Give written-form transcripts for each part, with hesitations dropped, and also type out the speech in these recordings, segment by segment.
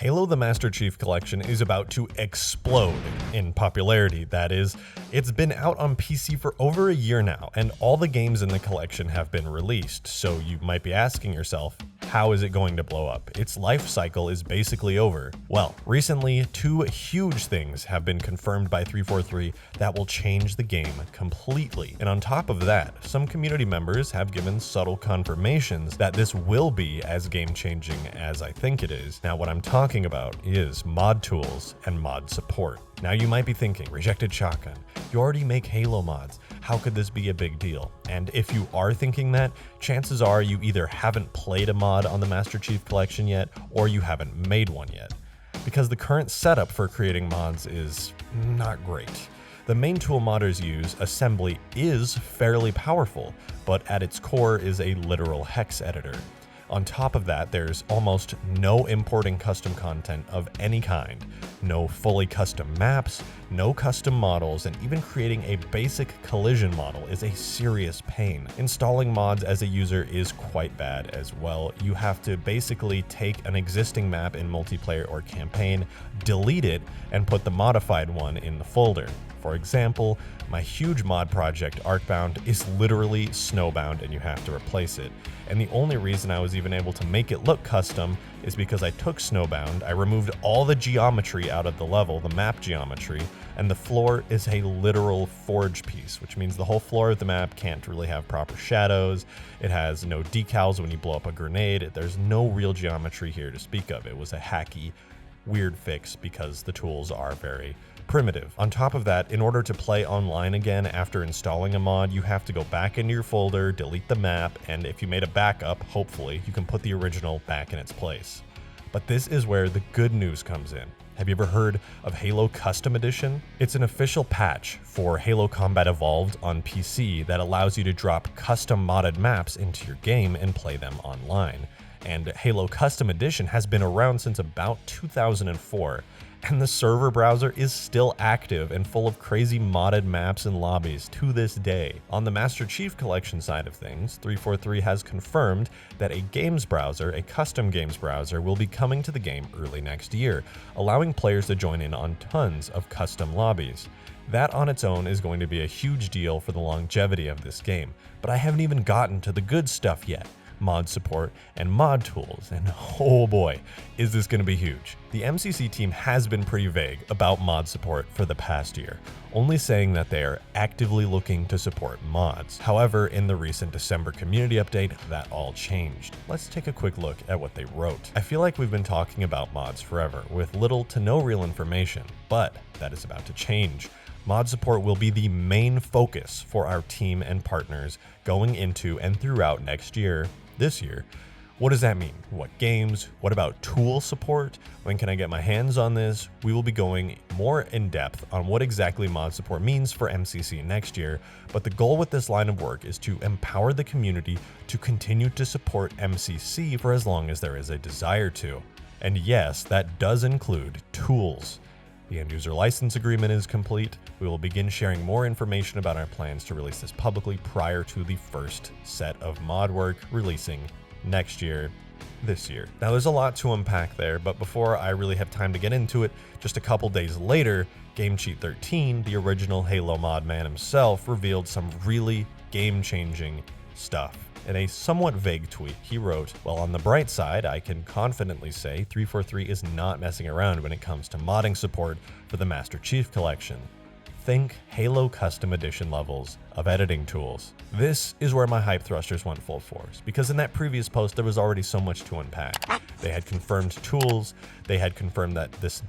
Halo the Master Chief Collection is about to explode in popularity. That is, it's been out on PC for over a year now, and all the games in the collection have been released. So you might be asking yourself, how is it going to blow up? Its life cycle is basically over. Well, recently, two huge things have been confirmed by 343 that will change the game completely. And on top of that, some community members have given subtle confirmations that this will be as game-changing as I think it is. Now, what I'm talking about is mod tools and mod support. Now you might be thinking, Rejected Shotgun, you already make Halo mods. How could this be a big deal? And if you are thinking that, chances are you either haven't played a mod on the Master Chief Collection yet, or you haven't made one yet. Because the current setup for creating mods is not great. The main tool modders use, assembly, is fairly powerful, but at its core is a literal hex editor. On top of that, there's almost no importing custom content of any kind, no fully custom maps, no custom models, and even creating a basic collision model is a serious pain. Installing mods as a user is quite bad as well. You have to basically take an existing map in multiplayer or campaign, delete it, and put the modified one in the folder. For example, my huge mod project, Arcbound, is literally snowbound and you have to replace it. And the only reason I was even able to make it look custom is because I took snowbound, I removed all the geometry out of the level, the map geometry, and the floor is a literal forge piece, which means the whole floor of the map can't really have proper shadows. It has no decals when you blow up a grenade. There's no real geometry here to speak of. It was a hacky, weird fix because the tools are very primitive. On top of that, in order to play online again after installing a mod, you have to go back into your folder, delete the map, and if you made a backup, hopefully, you can put the original back in its place. But this is where the good news comes in. Have you ever heard of Halo Custom Edition? It's an official patch for Halo Combat Evolved on PC that allows you to drop custom modded maps into your game and play them online. And Halo Custom Edition has been around since about 2004. And the server browser is still active and full of crazy modded maps and lobbies to this day. On the Master Chief Collection side of things, 343 has confirmed that a games browser, a custom games browser, will be coming to the game early next year, allowing players to join in on tons of custom lobbies. That on its own is going to be a huge deal for the longevity of this game, but I haven't even gotten to the good stuff yet. Mod support, and mod tools, and oh boy, is this going to be huge. The MCC team has been pretty vague about mod support for the past year, only saying that they are actively looking to support mods. However, in the recent December community update, that all changed. Let's take a quick look at what they wrote. I feel like we've been talking about mods forever, with little to no real information, but that is about to change. Mod support will be the main focus for our team and partners going into and throughout next year. This year. What does that mean? What games? What about tool support? When can I get my hands on this? We will be going more in depth on what exactly mod support means for MCC next year, but the goal with this line of work is to empower the community to continue to support MCC for as long as there is a desire to. And yes, that does include tools. The end user license agreement is complete. We will begin sharing more information about our plans to release this publicly prior to the first set of mod work releasing next year, this year. Now there's a lot to unpack there, but before I really have time to get into it, just a couple days later, GameCheat13, the original Halo mod man himself, revealed some really game-changing stuff. In a somewhat vague tweet, he wrote, "Well, on the bright side, I can confidently say 343 is not messing around when it comes to modding support for the Master Chief Collection. Think Halo Custom Edition levels of editing tools." This is where my hype thrusters went full force, because in that previous post there was already so much to unpack. They had confirmed tools, they had confirmed that this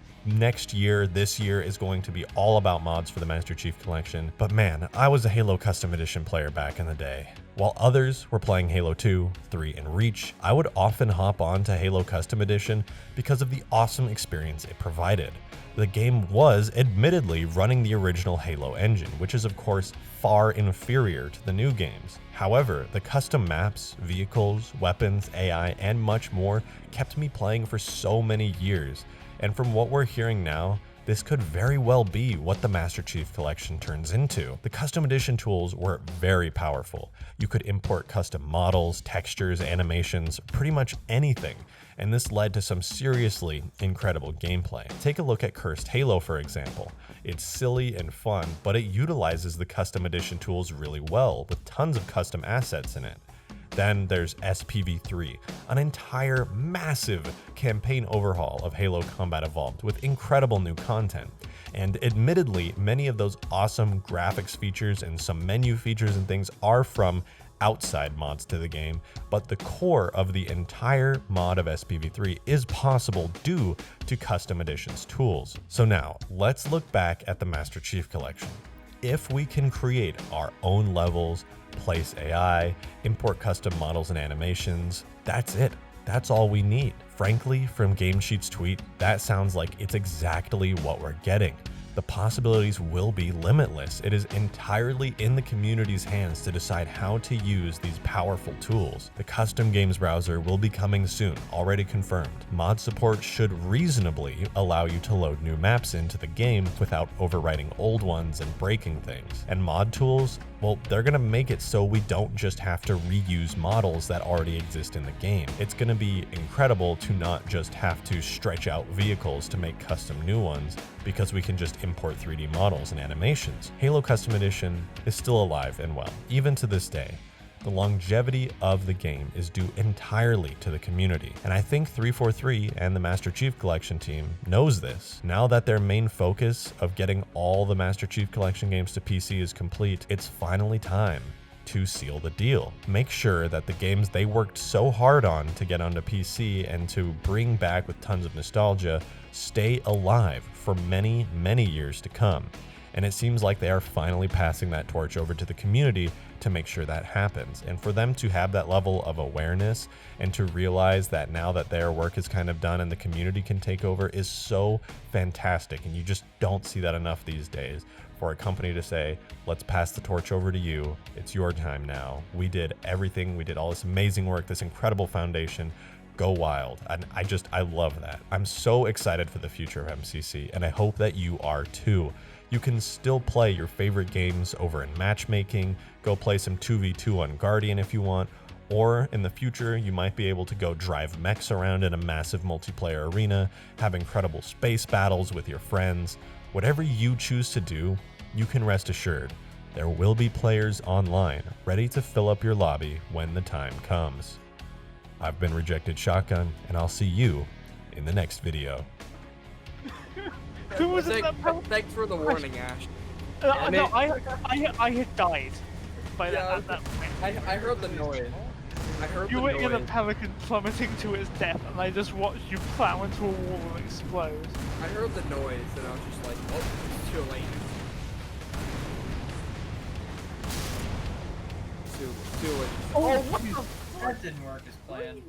year is going to be all about mods for the Master Chief Collection, but man, I was a Halo Custom Edition player back in the day. While others were playing Halo 2, 3, and Reach, I would often hop on to Halo Custom Edition because of the awesome experience it provided. The game was admittedly running the original Halo engine, which is of course far inferior to the new games. However, the custom maps, vehicles, weapons, AI, and much more kept me playing for so many years. And from what we're hearing now, This could very well be what the Master Chief Collection turns into. The custom edition tools were very powerful. You could import custom models, textures, animations, pretty much anything, and this led to some seriously incredible gameplay. Take a look at Cursed Halo, for example. It's silly and fun, but it utilizes the custom edition tools really well, with tons of custom assets in it. Then there's SPV3, an entire massive campaign overhaul of Halo Combat Evolved with incredible new content. And admittedly, many of those awesome graphics features and some menu features and things are from outside mods to the game, but the core of the entire mod of SPV3 is possible due to custom editions tools. So now, let's look back at the Master Chief Collection. If we can create our own levels, place AI, import custom models and animations, that's it. That's all we need. Frankly, from GameSheet's tweet, that sounds like it's exactly what we're getting. The possibilities will be limitless. It is entirely in the community's hands to decide how to use these powerful tools. The custom games browser will be coming soon, already confirmed. Mod support should reasonably allow you to load new maps into the game without overwriting old ones and breaking things. And mod tools, well, they're gonna make it so we don't just have to reuse models that already exist in the game. It's gonna be incredible to not just have to stretch out vehicles to make custom new ones, because we can just import 3D models and animations. Halo Custom Edition is still alive and well, even to this day. The longevity of the game is due entirely to the community, and I think 343 and the Master Chief Collection team knows this. Now that their main focus of getting all the Master Chief Collection games to PC is complete, it's finally time to seal the deal. Make sure that the games they worked so hard on to get onto PC and to bring back with tons of nostalgia stay alive for many, many years to come. And it seems like they are finally passing that torch over to the community to make sure that happens. And for them to have that level of awareness and to realize that now that their work is kind of done and the community can take over is so fantastic. And you just don't see that enough these days. For a company to say, let's pass the torch over to you. It's your time now. We did everything. We did all this amazing work, this incredible foundation. Go wild. And I love that. I'm so excited for the future of MCC, and I hope that you are too. You can still play your favorite games over in matchmaking, go play some 2v2 on Guardian if you want, or in the future, you might be able to go drive mechs around in a massive multiplayer arena, have incredible space battles with your friends. Whatever you choose to do, you can rest assured there will be players online ready to fill up your lobby when the time comes. I've been Rejected Shotgun, and I'll see you in the next video. Who was it? Thanks for the warning, Ash. No, I had died by that point. I heard the noise. You were in a pelican plummeting to its death, and I just watched you plow into a wall and explode. I heard the noise, and I was just like, oh, it's too late. Too late. Oh, That didn't work as planned.